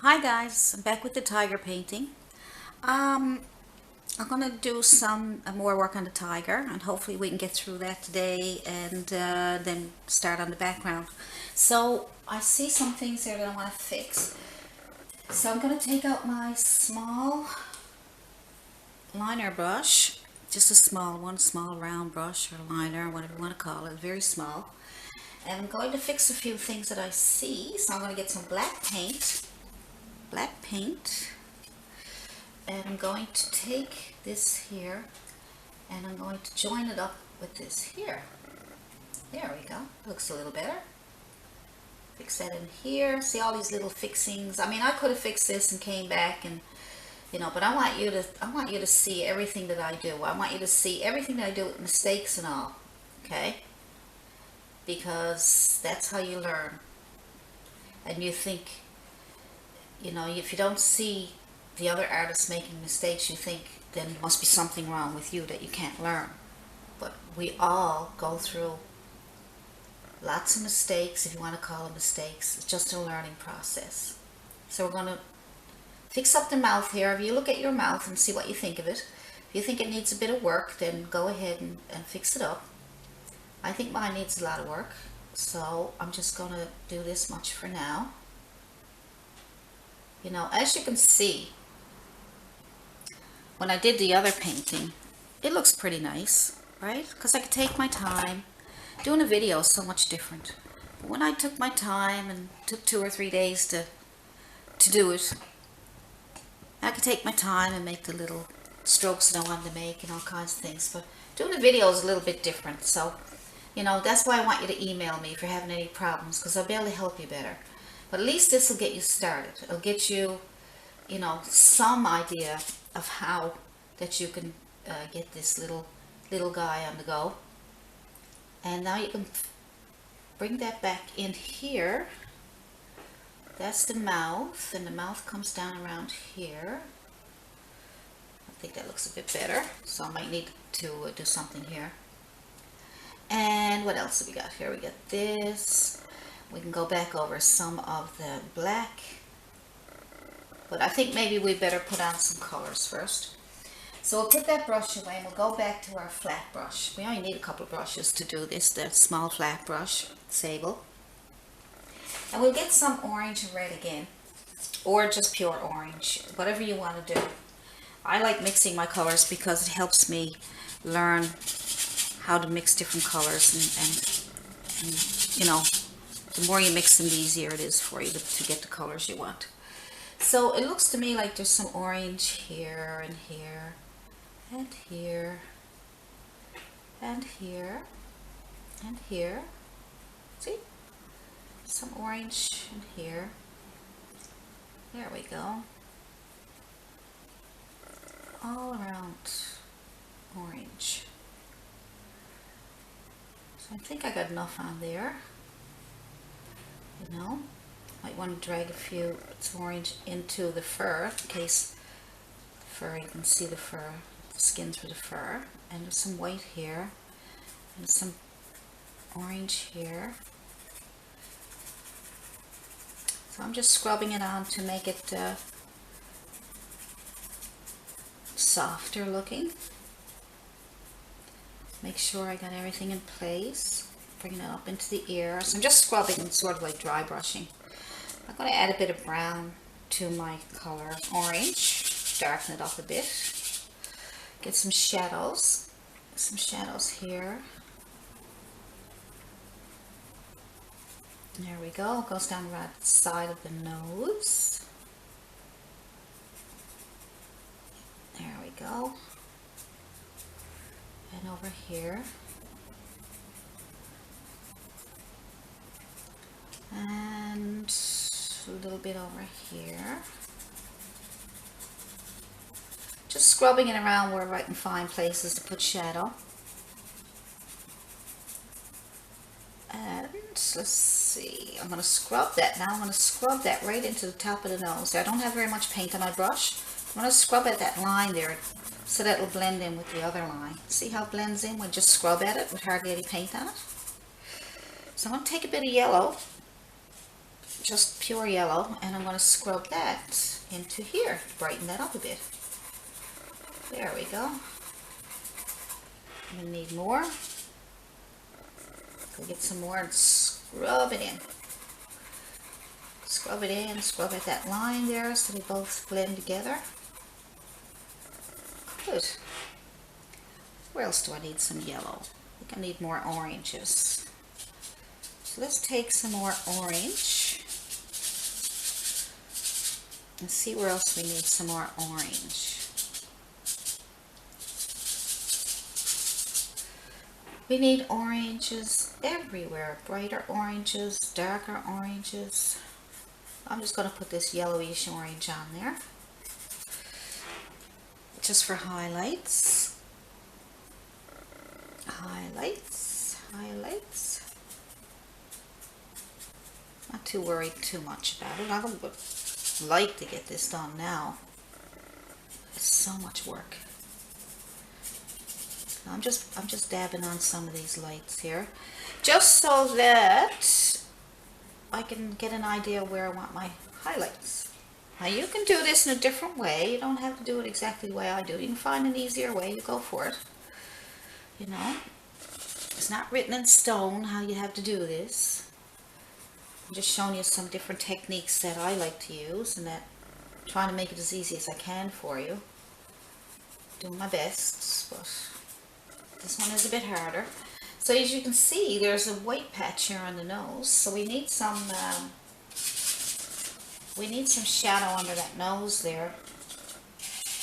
Hi guys, I'm back with the tiger painting. Um, I'm gonna do some more work on the tiger, and hopefully we can get through that today, and then start on the background. So I see some things here that I want to fix. So I'm gonna take out my small liner brush, just a small one, small round brush or liner, whatever you want to call it, very small. And I'm going to fix a few things that I see. So I'm going to get some black paint, and I'm going to take this here and I'm going to join it up with this here. There we go. Looks a little better. Fix that in here. See all these little fixings. I mean, I could have fixed this and came back and but I want you to see everything that I do. I want you to see everything that I do with mistakes and all. Okay? Because that's how you learn. And you think, if you don't see the other artists making mistakes, you think then there must be something wrong with you that you can't learn. But we all go through lots of mistakes, if you want to call them mistakes. It's just a learning process. So we're going to fix up the mouth here. If you look at your mouth and see what you think of it. If you think it needs a bit of work, then go ahead and fix it up. I think mine needs a lot of work, so I'm just going to do this much for now. As you can see, when I did the other painting, it looks pretty nice, right? Because I could take my time. Doing a video is so much different. But when I took my time and took 2 or 3 days to do it, I could take my time and make the little strokes that I wanted to make and all kinds of things. But doing a video is a little bit different. So, that's why I want you to email me if you're having any problems, because I'll be able to help you better. But at least this will get you started. It'll get you, some idea of how that you can get this little guy on the go. And now you can bring that back in here. That's the mouth, and the mouth comes down around here. I think that looks a bit better, so I might need to do something here. And what else have we got here? We got this. We can go back over some of the black, but I think maybe we better put on some colors first. So we'll put that brush away and we'll go back to our flat brush. We only need a couple of brushes to do this, the small flat brush, sable. And we'll get some orange and red again, or just pure orange, whatever you want to do. I like mixing my colors because it helps me learn how to mix different colors, and the more you mix them, the easier it is for you to get the colors you want. So it looks to me like there's some orange here and here and here and here and here. See? Some orange in here. There we go. All around orange. So I think I got enough on there. Might want to drag a few bits of orange into the fur, in case the fur, you can see the fur, the skin through the fur. And there's some white here, and some orange here. So I'm just scrubbing it on to make it softer looking. Make sure I got everything in place. Bringing it up into the ear. So I'm just scrubbing, sort of like dry brushing. I'm going to add a bit of brown to my color orange. Darken it up a bit. Get some shadows. Some shadows here. There we go. It goes down the right side of the nose. There we go. And over here. And a little bit over here. Just scrubbing it around wherever I can find places to put shadow. And let's see, I'm going to scrub that now. I'm going to scrub that right into the top of the nose. I don't have very much paint on my brush. I'm going to scrub at that line there so that it'll blend in with the other line. See how it blends in when just scrub at it with hardly any paint on it? So I'm going to take a bit of yellow just pure yellow, and I'm going to scrub that into here, brighten that up a bit. There we go. I'm going to need more. Go get some more and scrub it in. Scrub it in, scrub at that line there so they both blend together. Good. Where else do I need some yellow? I think I need more oranges. So let's take some more orange and see where else we need some more orange. We need oranges everywhere, brighter oranges, darker oranges. I'm just going to put this yellowish orange on there, just for highlights. Highlights, highlights. Not too worried too much about it. I would like to get this done now. It's so much work. I'm just dabbing on some of these lights here, just so that I can get an idea where I want my highlights. Now you can do this in a different way. You don't have to do it exactly the way I do. You can find an easier way, you go for it. You know, it's not written in stone how you have to do this. I'm just showing you some different techniques that I like to use, and that I'm trying to make it as easy as I can for you. Doing my best, but this one is a bit harder. So as you can see, there's a white patch here on the nose. So we need some shadow under that nose there.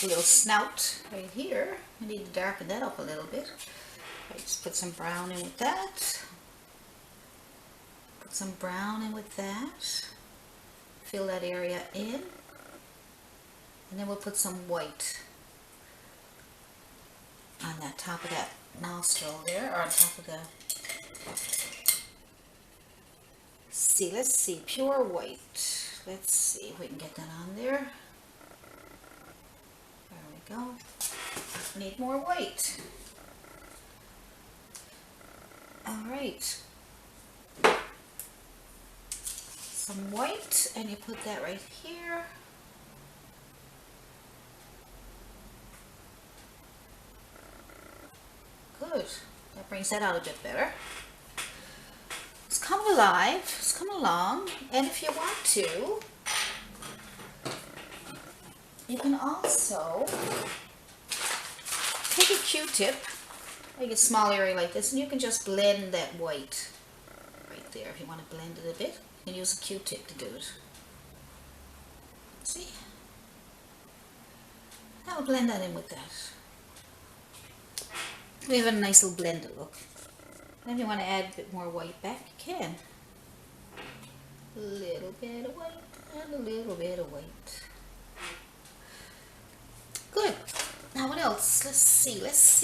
A little snout right here. We need to darken that up a little bit. I just put some brown in with that. Put some brown in with that. Fill that area in. And then we'll put some white on that top of that nostril there, or on top of the, let's see, pure white. Let's see if we can get that on there. There we go. Need more white. Alright. Some white, and you put that right here. Good. That brings that out a bit better. It's coming alive. It's coming along. And if you want to, you can also take a Q-tip, make a small area like this, and you can just blend that white right there. If you want to blend it a bit, you can use a Q-tip to do it. See? Now we'll blend that in with that. We have a nice little blended look. And if you want to add a bit more white back, you can. A little bit of white and a little bit of white. Good. Now what else? Let's see. Let's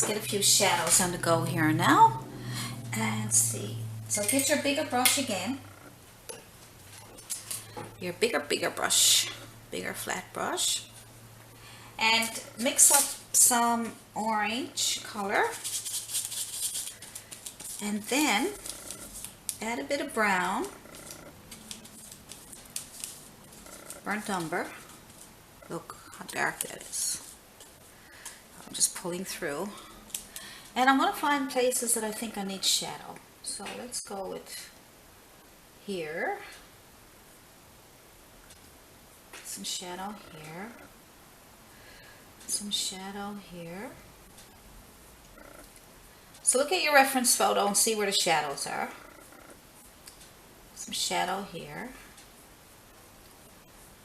get a few shadows on the go here now. And see. So get your bigger brush again. Your bigger brush. Bigger flat brush. And mix up some orange color, and then add a bit of brown, burnt umber. Look how dark that is. I'm just pulling through, and I'm going to find places that I think I need shadow. So let's go with here, some shadow here, some shadow here. So look at your reference photo and see where the shadows are. Some shadow here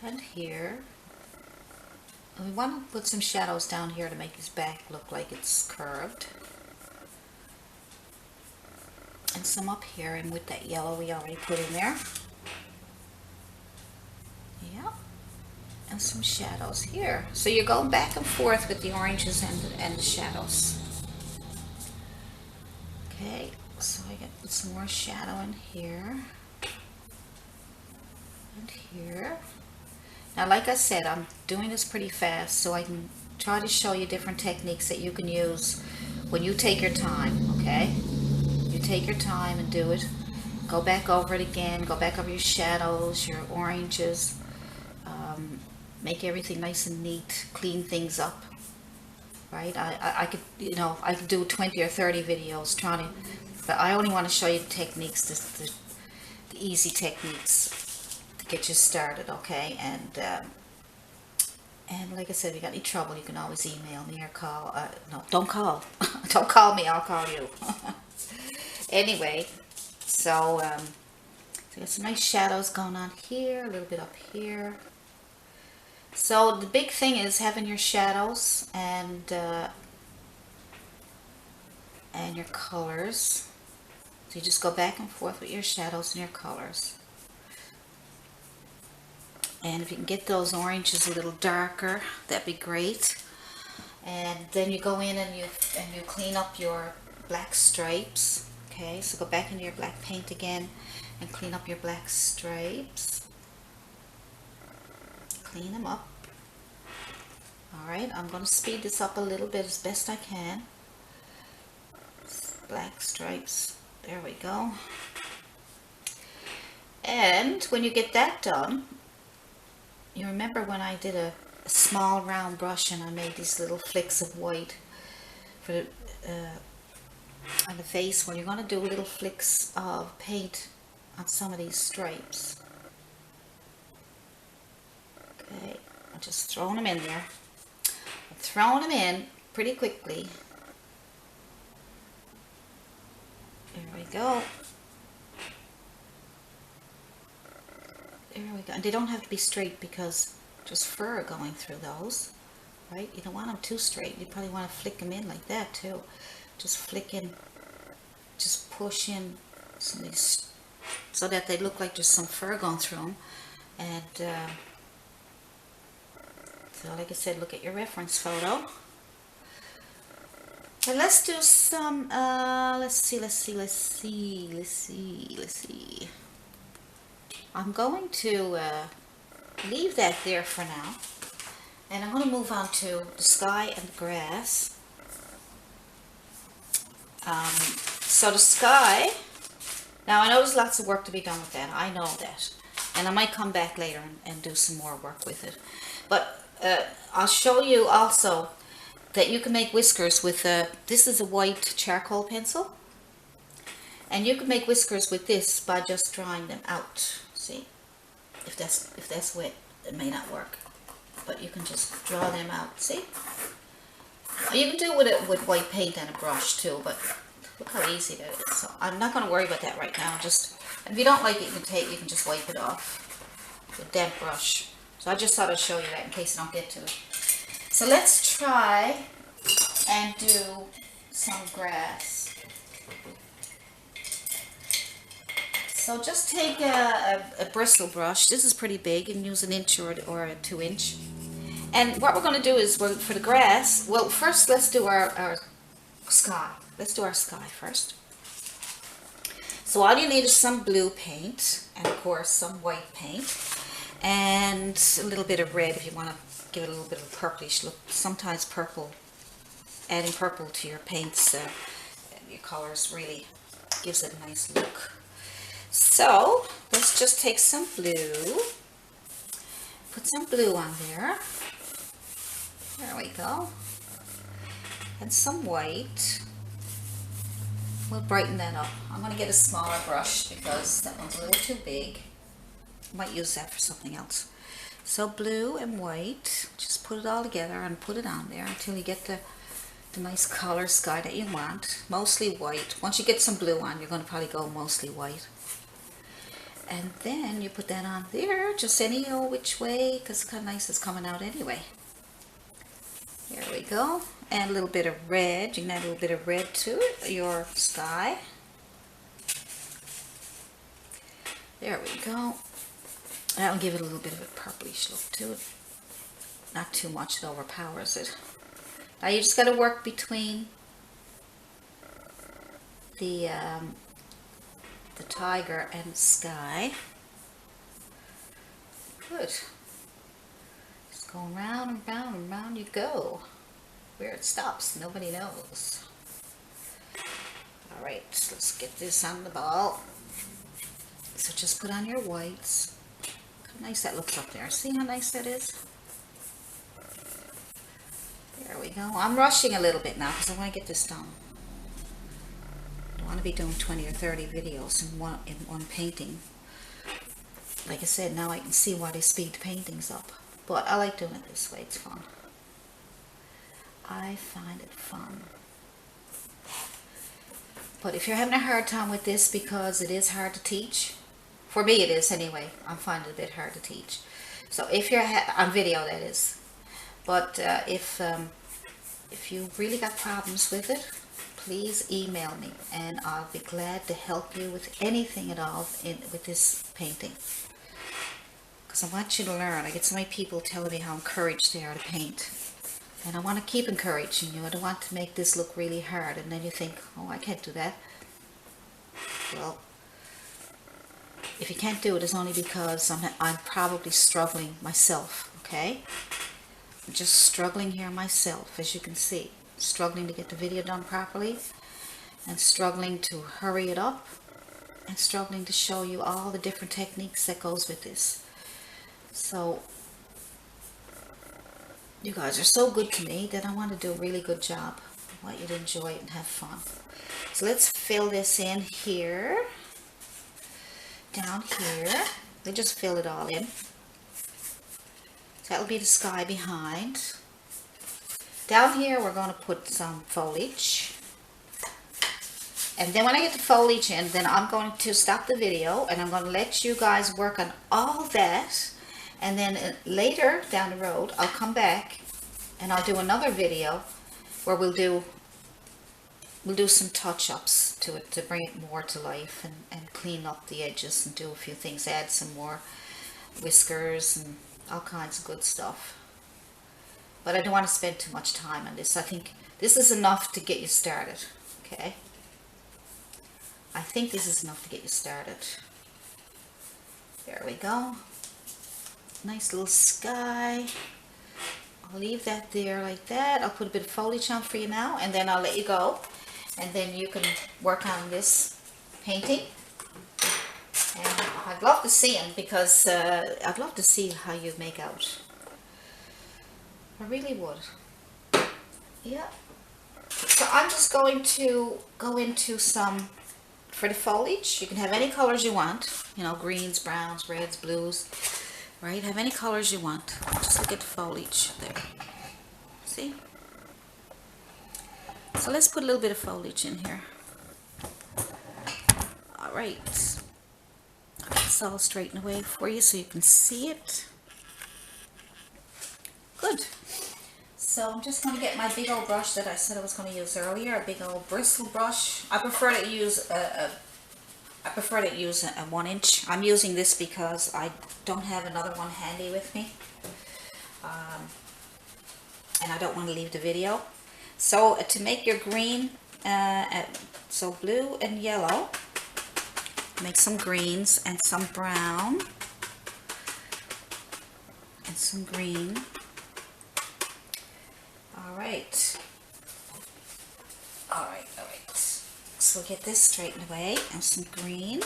and here. And we want to put some shadows down here to make his back look like it's curved. And some up here, and with that yellow we already put in there. Yeah. And some shadows here. So you're going back and forth with the oranges and the shadows. Okay, so I got put some more shadow in here and here. Now, like I said, I'm doing this pretty fast so I can try to show you different techniques that you can use when you take your time. Okay, you take your time and do it. go back over it again, go back over your shadows, your oranges, make everything nice and neat, clean things up, right? I could, you know, I could do 20 or 30 videos trying to, but I only want to show you the techniques, the easy techniques to get you started, okay? And like I said, if you got any trouble, you can always email me or call. No, don't call. Don't call me, I'll call you. Anyway, so got some nice shadows going on here, a little bit up here. So the big thing is having your shadows and your colors. So you just go back and forth with your shadows and your colors. And if you can get those oranges a little darker, that'd be great. And then you go in and you clean up your black stripes. Okay, so go back into your black paint again and clean up your black stripes. Clean them up. Alright, I'm going to speed this up a little bit as best I can. Black stripes. There we go. And when you get that done, you remember when I did a small round brush and I made these little flicks of white for the on the face? Well, you're going to do little flicks of paint on some of these stripes. Okay, I'm just throwing them in there. I'm throwing them in pretty quickly. There we go. There we go. And they don't have to be straight because there's fur going through those, right? You don't want them too straight. You probably want to flick them in like that too. Just flick in, just push in some of these so that they look like there's some fur going through them. And so like I said, look at your reference photo. And let's do some, let's see. I'm going to leave that there for now. And I'm going to move on to the sky and the grass. So the sky, now I know there's lots of work to be done with that. I know that. And I might come back later and do some more work with it. But I'll show you also that you can make whiskers with, this is a white charcoal pencil. And you can make whiskers with this by just drawing them out. See? If that's wet, it may not work. But you can just draw them out. See? You can do it with white paint and a brush too, but look how easy that is. So I'm not going to worry about that right now. Just, if you don't like it, you can just wipe it off with a damp brush. So I just thought I'd show you that in case I don't get to it. So let's try and do some grass. So just take a bristle brush. This is pretty big. You can use an inch or a 2-inch. And what we're going to do is, for the grass, well, first let's do our sky. Let's do our sky first. So all you need is some blue paint, and of course some white paint, and a little bit of red if you want to give it a little bit of a purplish look. Sometimes purple, adding purple to your paints, your colors really gives it a nice look. So let's just take some blue, put some blue on there. There we go. And some white. We'll brighten that up. I'm going to get a smaller brush because that one's a little too big. Might use that for something else. So blue and white. Just put it all together and put it on there until you get the nice color sky that you want. Mostly white. Once you get some blue on, you're going to probably go mostly white. And then you put that on there, just any old which way, because it's kind of nice it's coming out anyway. There we go. And a little bit of red. You can add a little bit of red to it, your sky. There we go. That will give it a little bit of a purplish look to it. Not too much, it overpowers it. Now you just got to work between the tiger and sky. Good. Just going round and round and round you go. Where it stops, nobody knows. Alright, let's get this on the ball. So just put on your whites. Look how nice that looks up there. See how nice that is? There we go. I'm rushing a little bit now because I want to get this done. I don't want to be doing 20 or 30 videos in one painting. Like I said, now I can see why they speed the paintings up. But I like doing it this way. It's fun. I find it fun. But if you're having a hard time with this because it is hard to teach, for me it is anyway. I'm finding it a bit hard to teach. So if you're on video, that is. But if you really got problems with it, please email me and I'll be glad to help you with anything at all with this painting. Because I want you to learn. I get so many people telling me how encouraged they are to paint. And I want to keep encouraging you. I don't want to make this look really hard and then you think, oh, I can't do that. Well, if you can't do it, it's only because I'm probably struggling myself, okay? I'm just struggling here myself, as you can see. Struggling to get the video done properly and struggling to hurry it up and struggling to show you all the different techniques that goes with this. So you guys are so good to me that I want to do a really good job. I want you to enjoy it and have fun. So let's fill this in here, down here. We just fill it all in. So that'll be the sky behind. Down here we're going to put some foliage. And then when I get the foliage in, then I'm going to stop the video and I'm going to let you guys work on all that. And then later down the road, I'll come back and I'll do another video where we'll do some touch-ups to it to bring it more to life and clean up the edges and do a few things, add some more whiskers and all kinds of good stuff. But I don't want to spend too much time on this. I think this is enough to get you started, okay? I think this is enough to get you started. There we go. Nice little sky. I'll leave that there like that. I'll put a bit of foliage on for you now and then I'll let you go. And then you can work on this painting. And I'd love to see them because I'd love to see how you make out. I really would. Yeah. So I'm just going to go into some, for the foliage, you can have any colors you want. You know, greens, browns, reds, blues. Right, have any colors you want. Just look at the foliage there. See? So let's put a little bit of foliage in here. All right. It's all straightened away for you so you can see it. Good. So I'm just going to get my big old brush that I said I was going to use earlier, a big old bristle brush. I prefer to use a 1-inch. I'm using this because I don't have another one handy with me. And I don't want to leave the video. So to make your green, so blue and yellow, make some greens and some brown and some green. All right. All right. So get this straightened away and some green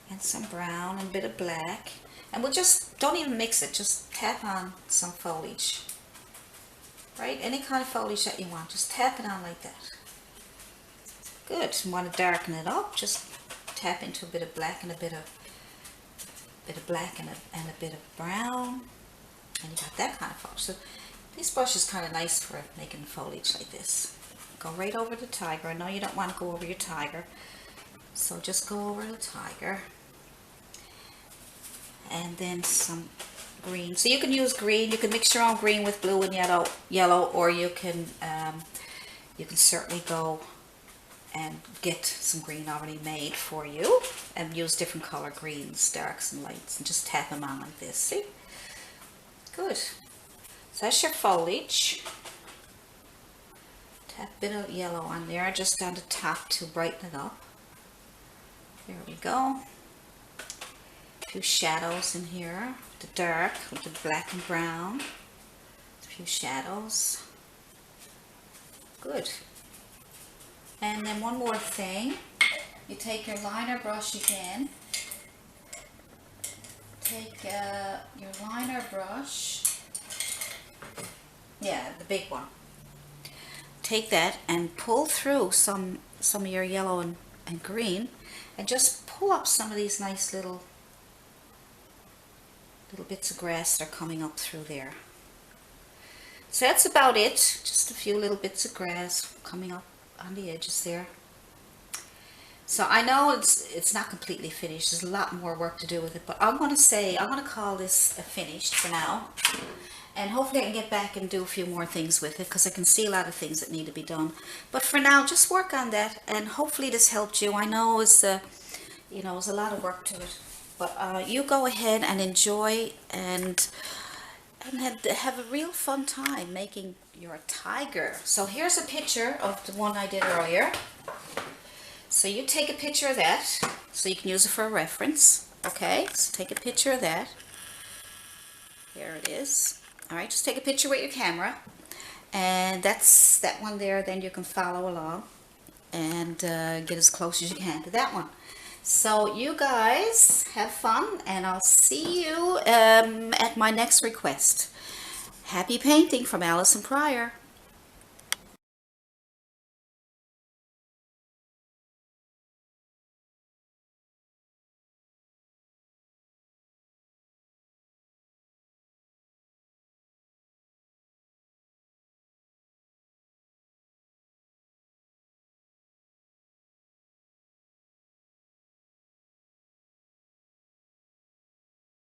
and some brown and a bit of black. And we'll just, don't even mix it, just tap on some foliage. Right? Any kind of foliage that you want, just tap it on like that. Good. You want to darken it up, just tap into a bit of black and a bit of black and a bit of brown. And you got that kind of foliage. So this brush is kind of nice for making foliage like this. Go right over the tiger. I know you don't want to go over your tiger, so just go over the tiger. And then some green. So you can use green. You can mix your own green with blue and yellow, or you can certainly go and get some green already made for you and use different color greens, darks and lights, and just tap them on like this. See? Good. So that's your foliage. Tap a bit of yellow on there, just on the top to brighten it up. There we go. A few shadows in here, the dark with the black and brown. A few shadows. Good. And then one more thing. You take your liner brush again. Take your liner brush. Yeah, the big one. Take that and pull through some of your yellow and green, and just pull up some of these nice little bits of grass that are coming up through there. So that's about it. Just a few little bits of grass coming up on the edges there. So I know it's not completely finished. There's a lot more work to do with it, but I'm going to call this finished for now. And hopefully I can get back and do a few more things with it, because I can see a lot of things that need to be done. But for now, just work on that, and hopefully this helped you. I know it's you know, it's a lot of work to it, but you go ahead and enjoy and have a real fun time making your tiger. So here's a picture of the one I did earlier. So you take a picture of that so you can use it for a reference. Okay, so take a picture of that. Here it is. All right, just take a picture with your camera, and that's that one there. Then you can follow along and get as close as you can to that one. So you guys have fun, and I'll see you at my next request. Happy painting from Allison Pryor.